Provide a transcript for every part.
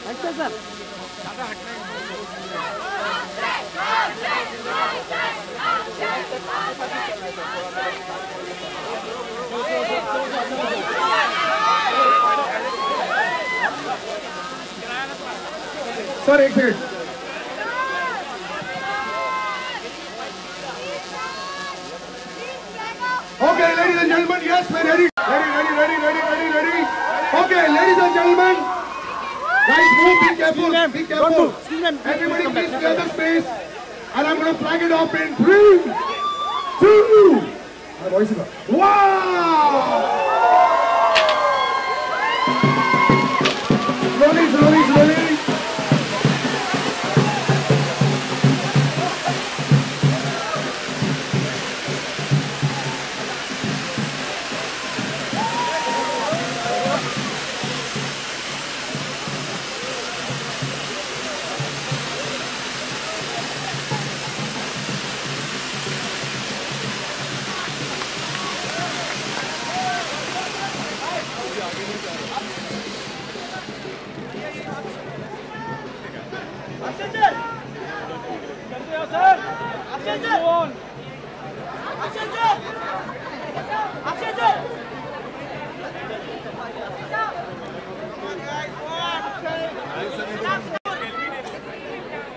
अच्छा sir. Sir एक minute. Okay, ladies and gentlemen, yes, we're ready. Ready. Okay, ladies and gentlemen, guys, move, be careful, be careful. Everybody please clear the space. And I'm going to flag it off in 3, 2, 1. Wow! Slowly.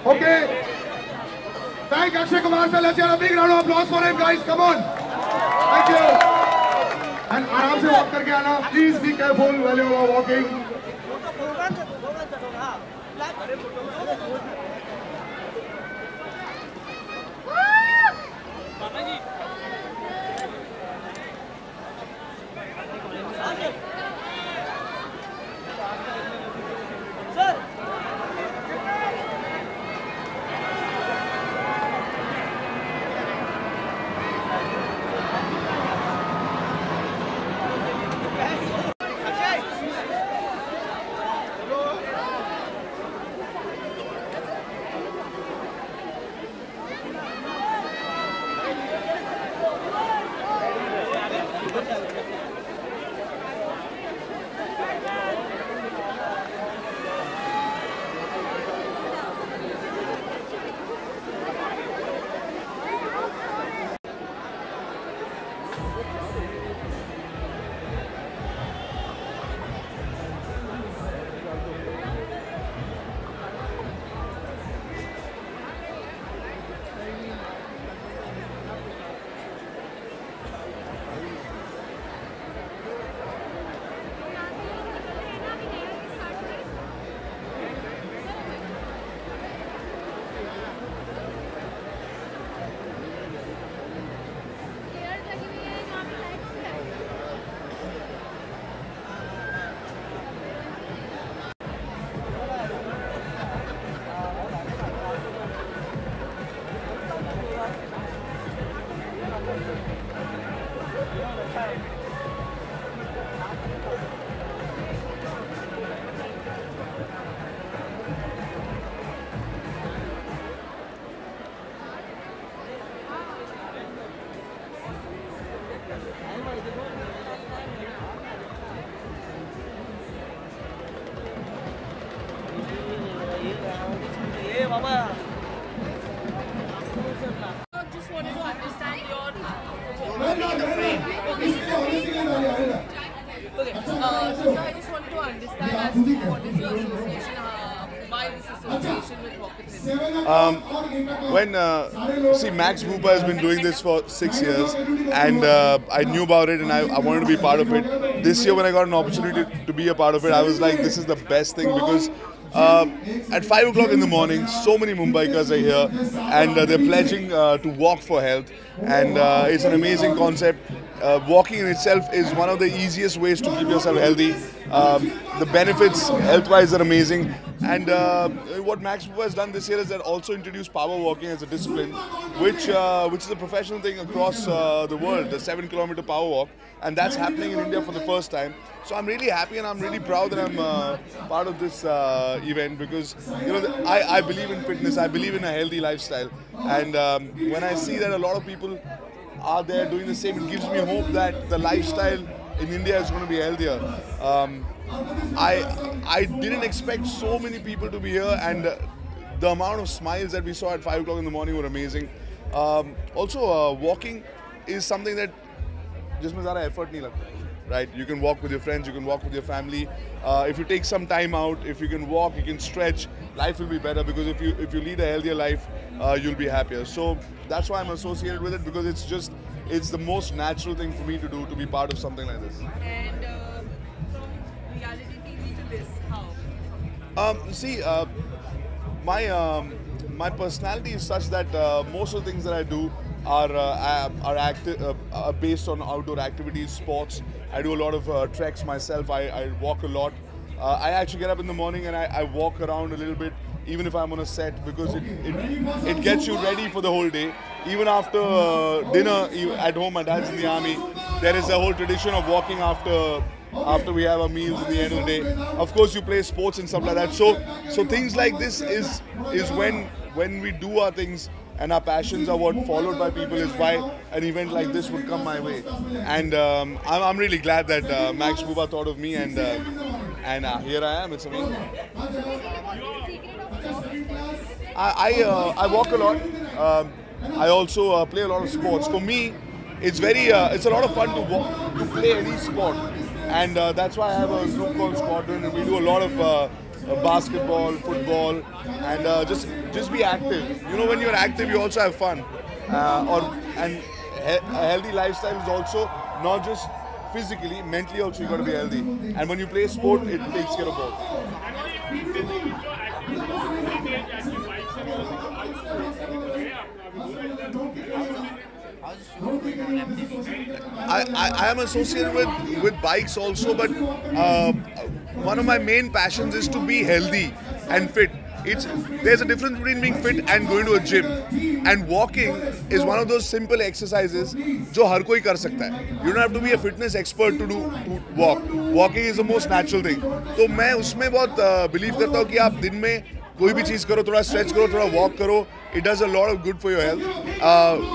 Okay. Thank Akshay Kumar sir. Let's have a big round of applause for him, guys. Come on. Thank you. And आराम से walk करके आना. Please be careful while you are walking. Just wanted to understand your the frame. Okay. So I just wanted to understand as to what is your association, why this association with Rocket Hill? See, Max Boopa has been doing this for 6 years, and I knew about it, and I wanted to be part of it. This year, when I got an opportunity to be a part of it, I was like, this is the best thing, because at 5 o'clock in the morning, so many Mumbaikas are here, and they're pledging to walk for health, and it's an amazing concept. Walking in itself is one of the easiest ways to keep yourself healthy. The benefits health-wise are amazing, and what Max Boopa has done this year is that also introduced power walking as a discipline, which is a professional thing across the world, the 7-kilometer power walk, and that's happening in India for the first time. So I'm really happy and I'm really proud that I'm part of this event, because I believe in fitness, I believe in a healthy lifestyle, and when I see that a lot of people are there doing the same, it gives me hope that the lifestyle in India is going to be healthier. I didn't expect so many people to be here, and the amount of smiles that we saw at 5 o'clock in the morning were amazing. Also, walking is something that जिसमें ज़्यादा effort नहीं लगता. Right, you can walk with your friends, you can walk with your family. If you take some time out, if you can walk, you can stretch, life will be better, because if you lead a healthier life, you'll be happier. So that's why I'm associated with it, because it's the most natural thing for me to do, to be part of something like this. And from reality TV to this, how? My personality is such that most of the things that I do are based on outdoor activities, sports. I do a lot of treks myself. I walk a lot. I actually get up in the morning and I walk around a little bit, even if I'm on a set, because it gets you ready for the whole day. Even after dinner at home, my dad's in the army, there is a whole tradition of walking after we have our meals at the end of the day. Of course, you play sports and stuff like that. So things like this is when we do our things, and our passions are what followed by people, is why an event like this would come my way. And I'm really glad that Max Bhuba thought of me, and here I am. It's amazing. I walk a lot. I also play a lot of sports. For me, it's a lot of fun to play any sport, and that's why I have a group called Squadron, and we do a lot of basketball, football, and just be active. You know, when you're active, you also have fun. And a healthy lifestyle is also not just physically, mentally also you got to be healthy. And when you play sport, it takes care of both. I am associated with bikes also, but one of my main passions is to be healthy and fit. There's a difference between being fit and going to a gym. And walking is one of those simple exercises जो हर कोई कर सकता है. You don't have to be a fitness expert to walk. Walking is the most natural thing. तो मैं उसमें बहुत believe करता हूँ कि आप दिन में कोई भी चीज़ करो, थोड़ा stretch करो, थोड़ा walk करो. It does a lot of good for your health.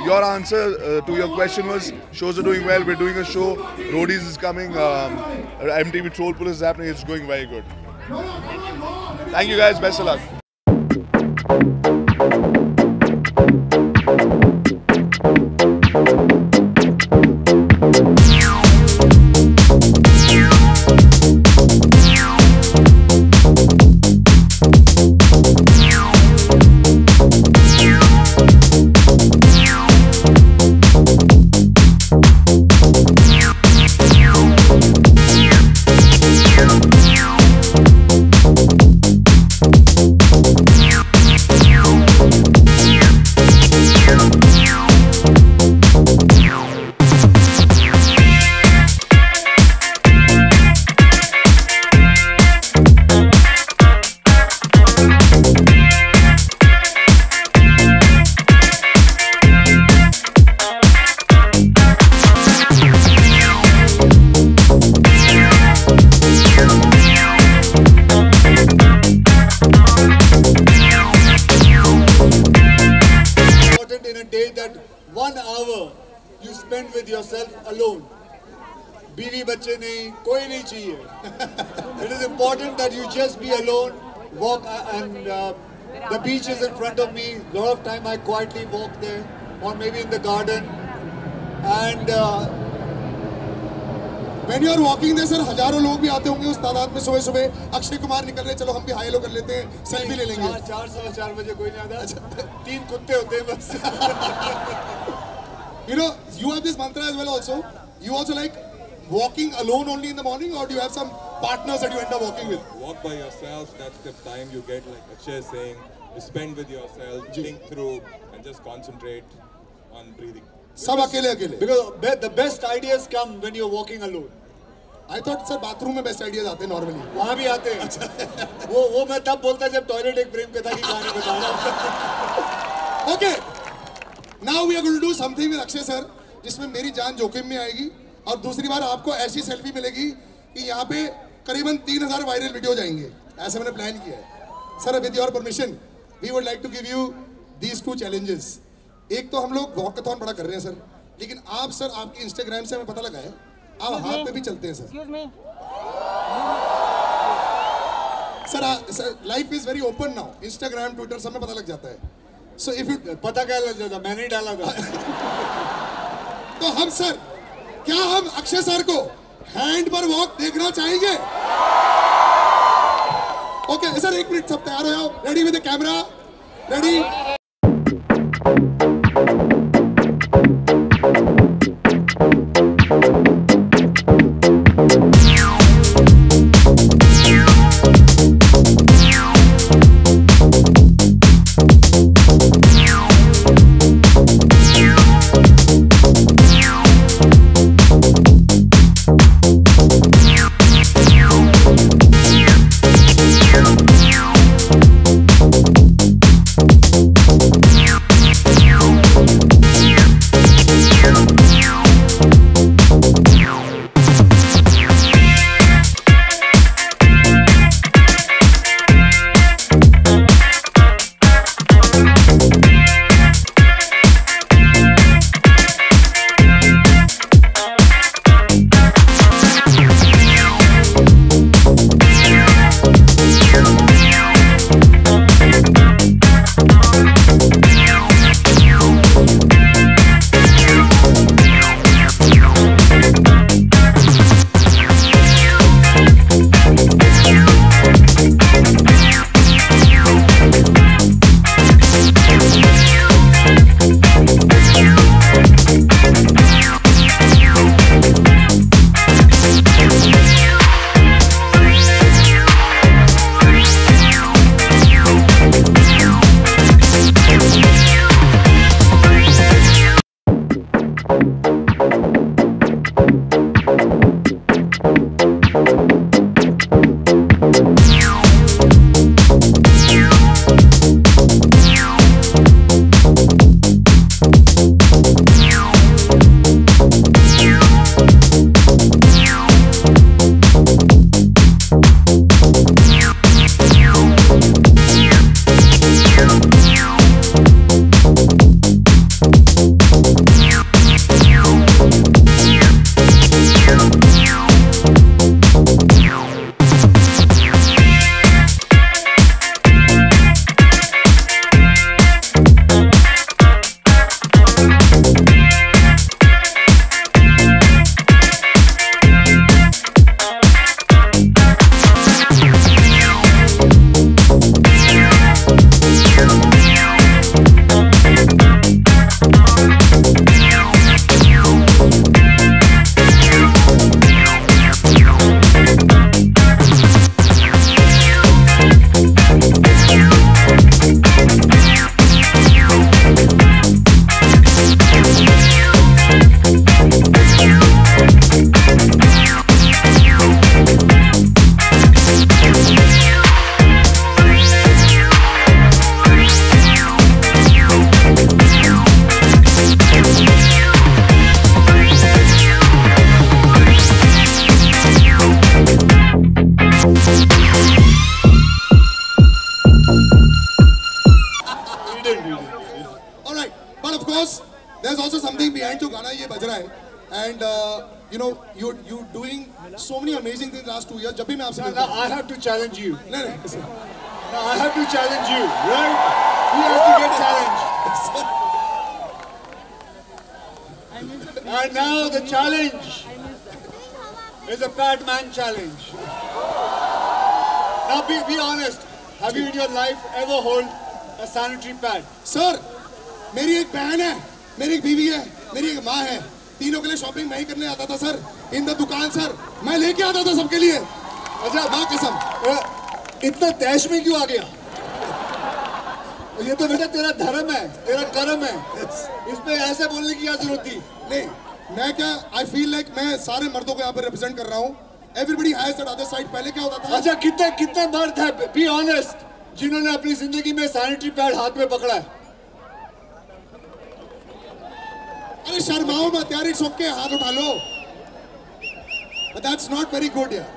Your answer to your question was, shows are doing well. We're doing a show. Roadies is coming. MTV Troll Police is happening. It's going very good. Thank you guys. Best of luck. You spend with yourself alone. बीवी बच्चे नहीं, कोई नहीं चाहिए. It is important that you just be alone, walk, and the beach is in front of me. A lot of time I quietly walk there, or maybe in the garden. And when you are walking there, sir, हजारों लोग भी आते होंगे उस तादाद में. सुबह अक्षय कुमार निकल रहे, चलो हम भी हाई लो कर लेते हैं, सेल्फी ले लेंगे. 4 बजे कोई नहीं आता. 3 कुत्ते होते हैं बस. You know, you have this mantra as well also. You also like walking alone only in the morning, or do you have some partners that you end up walking with? Walk by yourself, that's the time you get, like Akshay is saying, you spend with yourself, think through, and just concentrate on breathing. सब अकेले. Because the best ideas come when you're walking alone. I thought sir bathroom में best ideas आते हैं normally. वहाँ भी आते हैं. वो मैं तब बोलता जब टॉयलेट एक प्रेम कथा की कहानी बता रहा. Okay. Now we are going to do something with Akshay sir, जिसमें मेरी जान जोखिम में आएगी, और दूसरी बार आपको ऐसी सेल्फी मिलेगी कि यहाँ पे करीबन 3000 वायरल वीडियो जाएंगे. ऐसे मैंने प्लान किया है. Sir, with your permission, we would like to give you these 2 challenges. एक तो हम लोग वॉकथॉन बड़ा कर रहे हैं सर, लेकिन आप सर आपकी इंस्टाग्राम से हमें पता लगा है अब हाथ पे भी चलते हैं sir. Sir life is very open now, Instagram Twitter सब में पता लग जाता है। सो इफ यू पता क्या लग जाता, मैंने ही डाला था। तो हम सर, क्या हम अक्षय सर को हैंड पर वॉक देखना चाहेंगे? ओके सर, 1 मिनट, सब तैयार हो जाओ, ready with the camera, ready. And you know, you doing so many amazing things last 2 years. जब भी मैं आपसे मिलता हूँ, I have to challenge you. नहीं, no, I have to challenge you, right? He has to get challenged. And now the challenge is a fat man challenge. Now be honest. Have you in your life ever hold a sanitary pad? Sir, मेरी एक बहन है, मेरी एक बीवी है, मेरी एक माँ है. तीनों के लिए शॉपिंग मैं ही करने आता था सर. इन द दुकान सर, मैं लेके आता था सबके लिए. अच्छा, माँ कसम. इतना तैश में क्यों आ गया? ये तो बेटा तेरा धर्म है, तेरा कर्म है. इसमें ऐसे बोलने की क्या जरूरत थी? नहीं, मैं क्या, I feel like मैं सारे मर्दों को यहाँ पर रिप्रेजेंट कर रहा हूँ. Everybody has that other side. पहले क्या होता था? अच्छा, कितने मर्द हैं, be honest, जिन्होंने अपनी जिंदगी में सैनिटरी पैड हाथ में पकड़ा है? अरे शर्माओ मत यार, इट्स ओके, हाथ उठा लो. But that's not very good यार.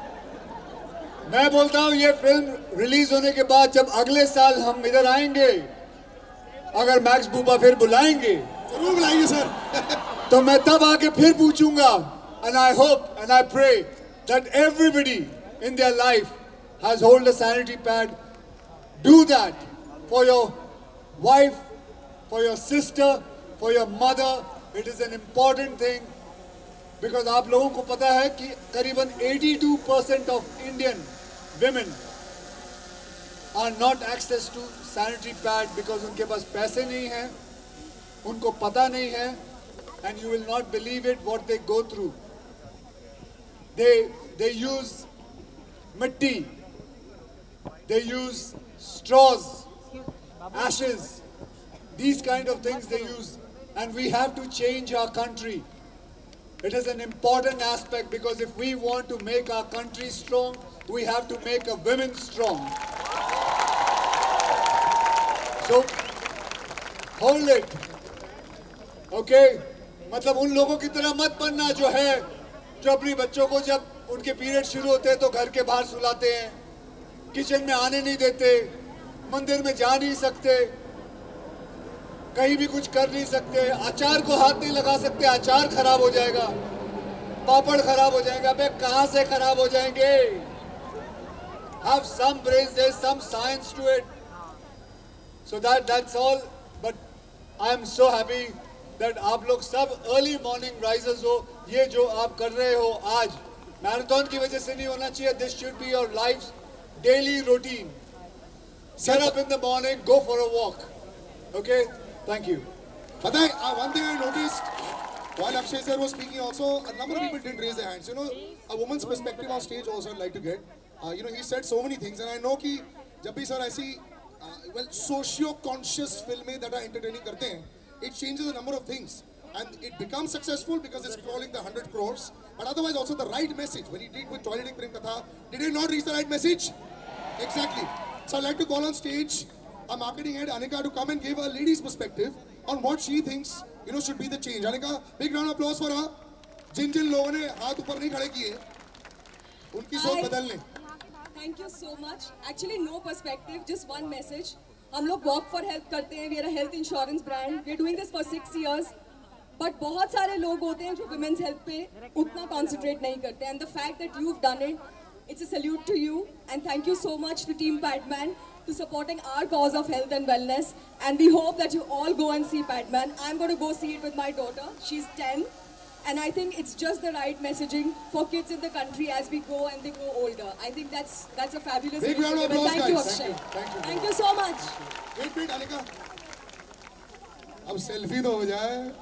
मैं बोलता हूँ ये फिल्म रिलीज होने के बाद जब अगले साल हम इधर आएंगे, अगर मैक्स बूबा फिर बुलाएंगे, जरूर बुलाएंगे सर. तो मैं तब आके फिर पूछूंगा and I hope and I pray that everybody in their life has hold a sanitary pad. Do that for your wife, for your sister, for your mother. It is an important thing because आप लोगों को पता है कि करीबन 82% of Indian women are not access to sanitary pad because उनके पास पैसे नहीं हैं, उनको पता नहीं है, and you will not believe it what they go through. They use mitti, they use straws, ashes, these kind of things they use, and we have to change our country. It is an important aspect because if we want to make our country strong, we have to make our women strong. So, hold it. Okay? मतलब उन लोगों की तरह मत बनना जो है, जो अपनी बच्चों को जब उनके पीरियड शुरू होते हैं तो घर के बाहर सुलाते हैं, किचन में आने नहीं देते, मंदिर में जा नहीं सकते, कहीं भी कुछ कर नहीं सकते, अचार को हाथ नहीं लगा सकते, अचार खराब हो जाएगा, पापड़ खराब हो जाएगा, बे कहाँ से खराब हो जाएंगे? Have some brains, there's some science to it. So that's all. But I am so happy that आप लोग सब अर्ली मॉर्निंग राइजर्स हो. ये जो आप कर रहे हो आज मैराथन की वजह से नहीं होना चाहिए. This should be your life daily routine. Get up in the morning, go for a walk. Okay? Thank you. But one thing I noticed while Akshay sir was speaking also, a number of people didn't raise their hands. You know, a woman's perspective on stage also I'd like to get. You know, he said so many things, and I know कि जब भी sir ऐसी socio-conscious films that are entertaining करते हैं, it changes a number of things, and it becomes successful because it's crawling the 100 crores. But otherwise, also the right message. When he did with Toileting Prem Katha, did it not reach the right message? Exactly. So I'd like to call on stage our marketing head Anika to come and give a lady's perspective on what she thinks, you know, should be the change. Anika, big round of applause for her. जिन लोगों ने हाथ ऊपर नहीं खड़े किए, उनकी सोच बदलने. Thank you so much. Actually, no perspective, just one message. हम लोग Walk for Health करते हैं. We are a health insurance brand. We are doing this for 6 years. But बहुत सारे लोग होते हैं जो women's health पे उतना concentrate नहीं करते. And the fact that you've done it, it's a salute to you. And thank you so much to Team Padman to supporting our cause of health and wellness. And we hope that you all go and see Padman. I'm going to go see it with my daughter. She's 10. And I think it's just the right messaging for kids in the country as we go and they grow older. I think that's a fabulous Big round of applause, Thank you, guys. Akshay. Thank you so much. Wait, Anika. अब selfie तो हो जाए.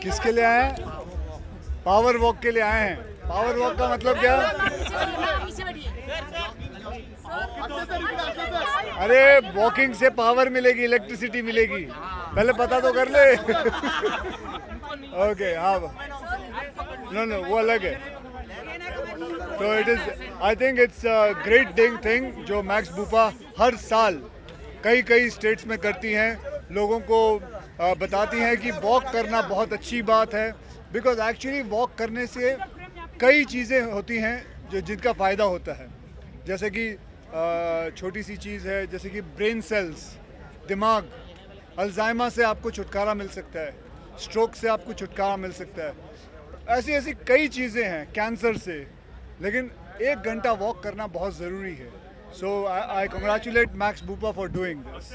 किसके लिए आए हैं? Power walk के लिए आए हैं। पावर वॉक का मतलब क्या? अरे वॉकिंग से पावर मिलेगी, इलेक्ट्रिसिटी मिलेगी, पहले पता तो कर ले। ओके हाँ, नो वो अलग है। तो it is, I think it's a great thing जो मैक्स बूपा हर साल कई स्टेट्स में करती हैं, लोगों को बताती हैं कि वॉक करना बहुत अच्छी बात है। बिकॉज एक्चुअली वॉक करने से कई चीज़ें होती हैं जिनका फ़ायदा होता है, जैसे कि छोटी सी चीज़ है जैसे कि ब्रेन सेल्स, दिमाग, अल्जाइमर से आपको छुटकारा मिल सकता है, स्ट्रोक से आपको छुटकारा मिल सकता है, ऐसी कई चीज़ें हैं, कैंसर से। लेकिन 1 घंटा वॉक करना बहुत ज़रूरी है। So I congratulate Max Bupa for doing this.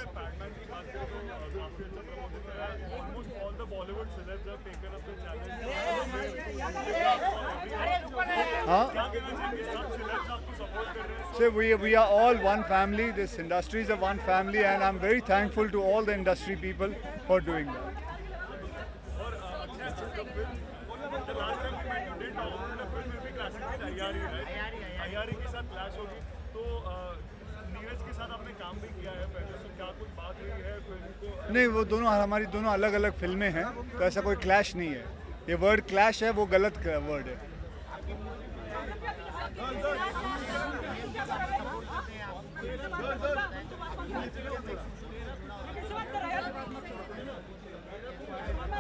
So we are all one family. This industry is a one family, and I'm very thankful to all the industry people for doing that. नहीं, वो दोनों हमारी दोनों अलग अलग फिल्में हैं, तो ऐसा कोई क्लैश नहीं है। ये वर्ड क्लैश है, वो गलत वर्ड है।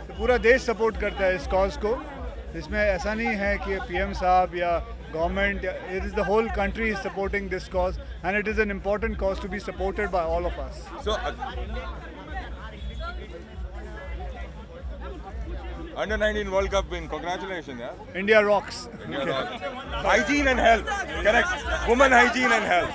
तो पूरा देश सपोर्ट करता है इस कॉज को। इसमें ऐसा नहीं है कि पीएम साहब या government, it is the whole country is supporting this cause, and it is an important cause to be supported by all of us. So, Under-19 World Cup win, congratulations, yeah. India rocks. India rocks. Hygiene and health, correct. Women hygiene and health.